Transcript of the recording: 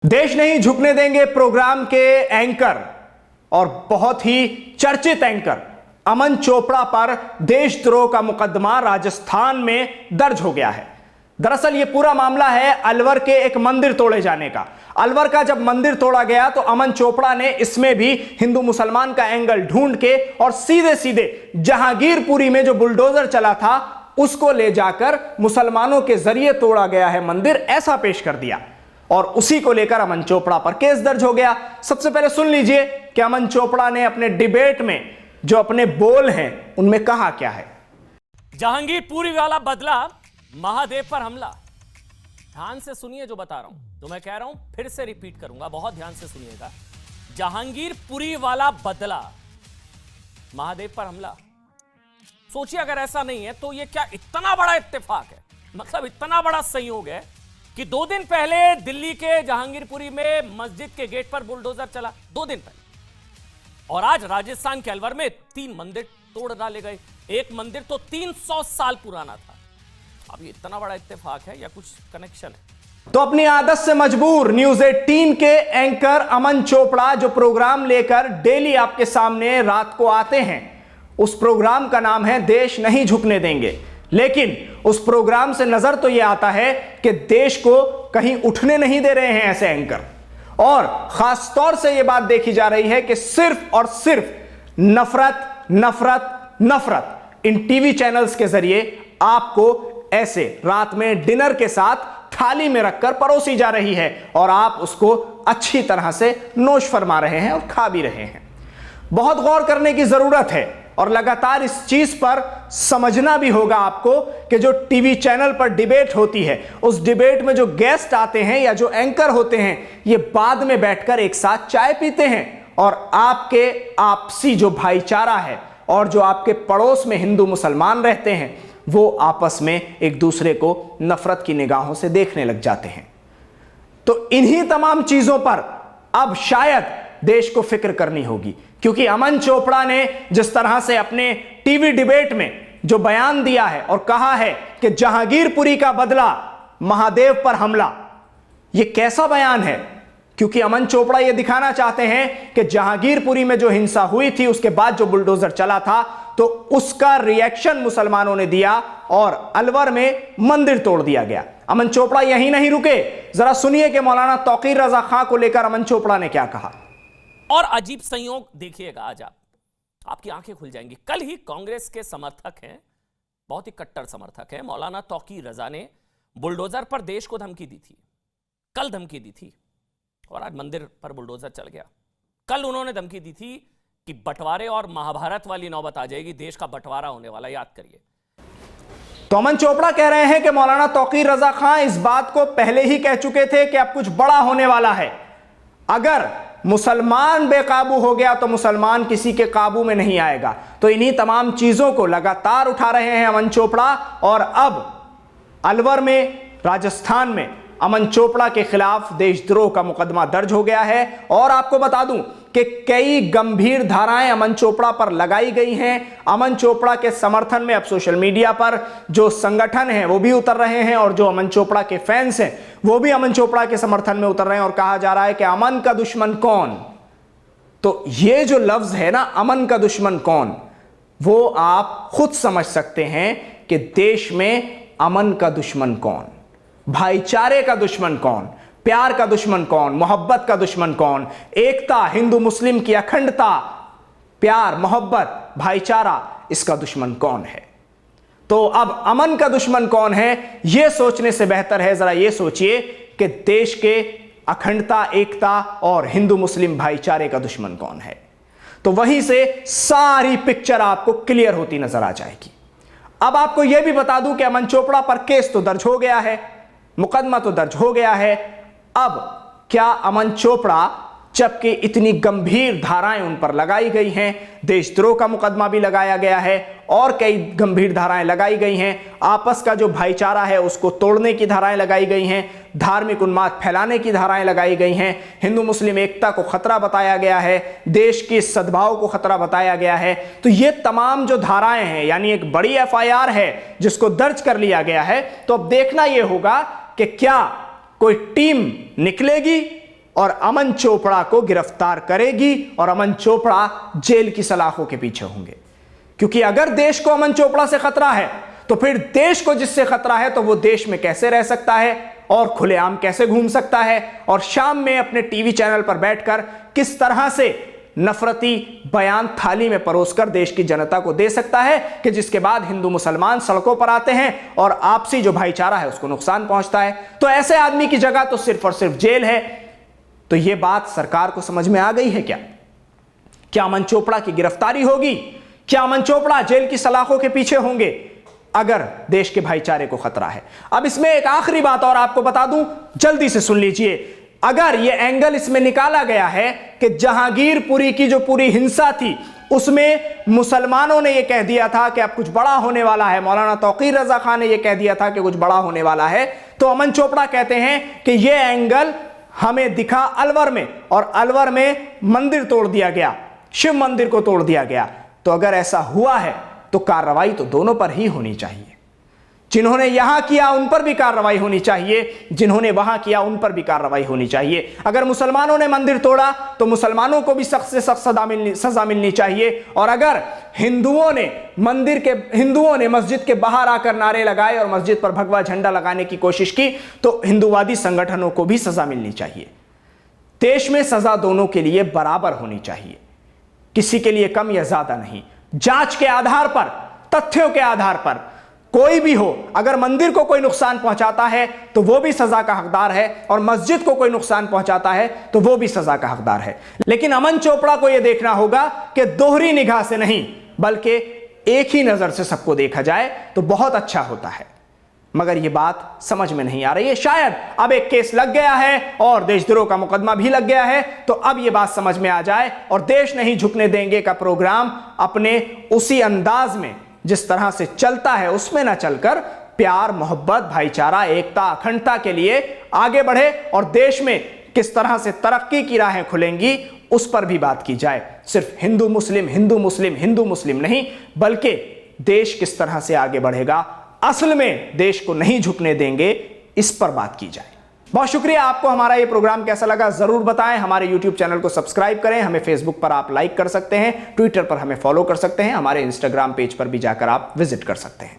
देश नहीं झुकने देंगे प्रोग्राम के एंकर और बहुत ही चर्चित एंकर अमन चोपड़ा पर देशद्रोह का मुकदमा राजस्थान में दर्ज हो गया है। दरअसल यह पूरा मामला है अलवर के एक मंदिर तोड़े जाने का। अलवर का जब मंदिर तोड़ा गया तो अमन चोपड़ा ने इसमें भी हिंदू मुसलमान का एंगल ढूंढ के और सीधे सीधे जहांगीरपुरी में जो बुलडोजर चला था उसको ले जाकर मुसलमानों के जरिए तोड़ा गया है मंदिर, ऐसा पेश कर दिया और उसी को लेकर अमन चोपड़ा पर केस दर्ज हो गया। सबसे पहले सुन लीजिए कि अमन चोपड़ा ने अपने डिबेट में जो अपने बोल हैं उनमें कहा क्या है। जहांगीरपुरी वाला बदला, महादेव पर हमला। ध्यान से सुनिए जो बता रहा हूं, तो मैं कह रहा हूं फिर से रिपीट करूंगा, बहुत ध्यान से सुनिएगा। जहांगीरपुरी वाला बदला, महादेव पर हमला। सोचिए अगर ऐसा नहीं है तो ये क्या इतना बड़ा इत्तेफाक है, मतलब इतना बड़ा संयोग है कि 2 दिन पहले दिल्ली के जहांगीरपुरी में मस्जिद के गेट पर बुलडोजर चला, 2 दिन पहले, और आज राजस्थान के अलवर में 3 मंदिर तोड़ डाले गए। एक मंदिर तो 300 साल पुराना था। अब ये इतना बड़ा इत्तेफाक है या कुछ कनेक्शन है? तो अपनी आदत से मजबूर न्यूज 18 के एंकर अमन चोपड़ा जो प्रोग्राम लेकर डेली आपके सामने रात को आते हैं, उस प्रोग्राम का नाम है देश नहीं झुकने देंगे। लेकिन उस प्रोग्राम से नजर तो यह आता है कि देश को कहीं उठने नहीं दे रहे हैं ऐसे एंकर, और खास तौर से यह बात देखी जा रही है कि सिर्फ और सिर्फ नफरत नफरत नफरत इन टीवी चैनल्स के जरिए आपको ऐसे रात में डिनर के साथ थाली में रखकर परोसी जा रही है और आप उसको अच्छी तरह से नोश फरमा रहे हैं और खा भी रहे हैं। बहुत गौर करने की जरूरत है और लगातार इस चीज पर समझना भी होगा आपको कि जो टीवी चैनल पर डिबेट होती है, उस डिबेट में जो गेस्ट आते हैं या जो एंकर होते हैं, ये बाद में बैठकर एक साथ चाय पीते हैं और आपके आपसी जो भाईचारा है और जो आपके पड़ोस में हिंदू मुसलमान रहते हैं वो आपस में एक दूसरे को नफरत की निगाहों से देखने लग जाते हैं। तो इन्हीं तमाम चीजों पर अब शायद देश को फिक्र करनी होगी, क्योंकि अमन चोपड़ा ने जिस तरह से अपने टीवी डिबेट में जो बयान दिया है और कहा है कि जहांगीरपुरी का बदला, महादेव पर हमला, यह कैसा बयान है? क्योंकि अमन चोपड़ा यह दिखाना चाहते हैं कि जहांगीरपुरी में जो हिंसा हुई थी उसके बाद जो बुलडोजर चला था तो उसका रिएक्शन मुसलमानों ने दिया और अलवर में मंदिर तोड़ दिया गया। अमन चोपड़ा यहीं नहीं रुके, जरा सुनिए कि मौलाना तौकीर रजा खां को लेकर अमन चोपड़ा ने क्या कहा। और अजीब संयोग देखिएगा, आज आपकी आंखें खुल जाएंगी। कल ही कांग्रेस के समर्थक हैं, बहुत ही कट्टर समर्थक हैं, मौलाना तौकीर रजा ने बुलडोजर पर देश को धमकी दी थी। कल धमकी दी थी और आज मंदिर पर बुलडोजर चल गया। कल उन्होंने धमकी दी थी कि बंटवारे और महाभारत वाली नौबत आ जाएगी, देश का बंटवारा होने वाला, याद करिए। तो अमन चोपड़ा कह रहे हैं कि मौलाना तौकीर रजा खां इस बात को पहले ही कह चुके थे कि अब कुछ बड़ा होने वाला है। अगर मुसलमान बेकाबू हो गया तो मुसलमान किसी के काबू में नहीं आएगा। तो इन्हीं तमाम चीजों को लगातार उठा रहे हैं अमन चोपड़ा, और अब अलवर में, राजस्थान में अमन चोपड़ा के खिलाफ देशद्रोह का मुकदमा दर्ज हो गया है। और आपको बता दूं कि कई गंभीर धाराएं अमन चोपड़ा पर लगाई गई हैं। अमन चोपड़ा के समर्थन में अब सोशल मीडिया पर जो संगठन हैं वो भी उतर रहे हैं और जो अमन चोपड़ा के फैंस हैं वो भी अमन चोपड़ा के समर्थन में उतर रहे हैं और कहा जा रहा है कि अमन का दुश्मन कौन। तो ये जो लफ्ज है ना, अमन का दुश्मन कौन, वो आप खुद समझ सकते हैं कि देश में अमन का दुश्मन कौन, भाईचारे का दुश्मन कौन, प्यार का दुश्मन कौन, मोहब्बत का दुश्मन कौन, एकता, हिंदू मुस्लिम की अखंडता, प्यार, मोहब्बत, भाईचारा, इसका दुश्मन कौन है। तो अब अमन का दुश्मन कौन है, यह सोचने से बेहतर है जरा यह सोचिए कि देश के अखंडता, एकता और हिंदू मुस्लिम भाईचारे का दुश्मन कौन है। तो वहीं से सारी पिक्चर आपको क्लियर होती नजर आ जाएगी। अब आपको यह भी बता दूं कि अमन चोपड़ा पर केस तो दर्ज हो गया है, मुकदमा तो दर्ज हो गया है। अब क्या अमन चोपड़ा, जबकि इतनी गंभीर धाराएं उन पर लगाई गई हैं, देशद्रोह का मुकदमा भी लगाया गया है और कई गंभीर धाराएं लगाई गई हैं, आपस का जो भाईचारा है उसको तोड़ने की धाराएं लगाई गई हैं, धार्मिक उन्माद फैलाने की धाराएं लगाई गई हैं, हिंदू मुस्लिम एकता को खतरा बताया गया है, देश की सद्भाव को खतरा बताया गया है। तो ये तमाम जो धाराएं हैं, यानी एक बड़ी एफआईआर है जिसको दर्ज कर लिया गया है। तो अब देखना यह होगा कि क्या कोई टीम निकलेगी और अमन चोपड़ा को गिरफ्तार करेगी और अमन चोपड़ा जेल की सलाखों के पीछे होंगे। क्योंकि अगर देश को अमन चोपड़ा से खतरा है तो फिर देश को जिससे खतरा है तो वो देश में कैसे रह सकता है और खुलेआम कैसे घूम सकता है और शाम में अपने टीवी चैनल पर बैठकर किस तरह से नफरती बयान थाली में परोसकर देश की जनता को दे सकता है कि जिसके बाद हिंदू मुसलमान सड़कों पर आते हैं और आपसी जो भाईचारा है उसको नुकसान पहुंचता है। तो ऐसे आदमी की जगह तो सिर्फ और सिर्फ जेल है। तो यह बात सरकार को समझ में आ गई है क्या? क्या अमन चोपड़ा की गिरफ्तारी होगी? क्या अमन चोपड़ा जेल की सलाखों के पीछे होंगे अगर देश के भाईचारे को खतरा है? अब इसमें एक आखिरी बात और आपको बता दूं, जल्दी से सुन लीजिए। अगर यह एंगल इसमें निकाला गया है कि जहांगीरपुरी की जो पूरी हिंसा थी उसमें मुसलमानों ने यह कह दिया था कि अब कुछ बड़ा होने वाला है, मौलाना तौकीर रजा खान ने यह कह दिया था कि कुछ बड़ा होने वाला है, तो अमन चोपड़ा कहते हैं कि यह एंगल हमें दिखा अलवर में, और अलवर में मंदिर तोड़ दिया गया, शिव मंदिर को तोड़ दिया गया। तो अगर ऐसा हुआ है तो कार्रवाई तो दोनों पर ही होनी चाहिए। जिन्होंने यहां किया उन पर भी कार्रवाई होनी चाहिए, जिन्होंने वहां किया उन पर भी कार्रवाई होनी चाहिए। अगर मुसलमानों ने मंदिर तोड़ा तो मुसलमानों को भी सख्त से सख्त सजा मिलनी चाहिए। और अगर हिंदुओं ने मस्जिद के बाहर आकर नारे लगाए और मस्जिद पर भगवा झंडा लगाने की कोशिश की तो हिंदूवादी संगठनों को भी सजा मिलनी चाहिए। देश में सजा दोनों के लिए बराबर होनी चाहिए, किसी के लिए कम या ज्यादा नहीं। जांच के आधार पर, तथ्यों के आधार पर कोई भी हो, अगर मंदिर को कोई नुकसान पहुंचाता है तो वो भी सजा का हकदार है, और मस्जिद को कोई नुकसान पहुंचाता है तो वो भी सजा का हकदार है। लेकिन अमन चोपड़ा को यह देखना होगा कि दोहरी निगाह से नहीं बल्कि एक ही नजर से सबको देखा जाए तो बहुत अच्छा होता है। मगर यह बात समझ में नहीं आ रही है। शायद अब एक केस लग गया है और देशद्रोह का मुकदमा भी लग गया है, तो अब यह बात समझ में आ जाए और देश नहीं झुकने देंगे का प्रोग्राम अपने उसी अंदाज में जिस तरह से चलता है उसमें ना चलकर प्यार, मोहब्बत, भाईचारा, एकता, अखंडता के लिए आगे बढ़े और देश में किस तरह से तरक्की की राहें खुलेंगी उस पर भी बात की जाए। सिर्फ हिंदू मुस्लिम नहीं, बल्कि देश किस तरह से आगे बढ़ेगा, असल में देश को नहीं झुकने देंगे, इस पर बात की जाए। बहुत शुक्रिया। आपको हमारा ये प्रोग्राम कैसा लगा जरूर बताएं। हमारे YouTube चैनल को सब्सक्राइब करें। हमें Facebook पर आप लाइक कर सकते हैं, ट्विटर पर हमें फॉलो कर सकते हैं, हमारे Instagram पेज पर भी जाकर आप विजिट कर सकते हैं।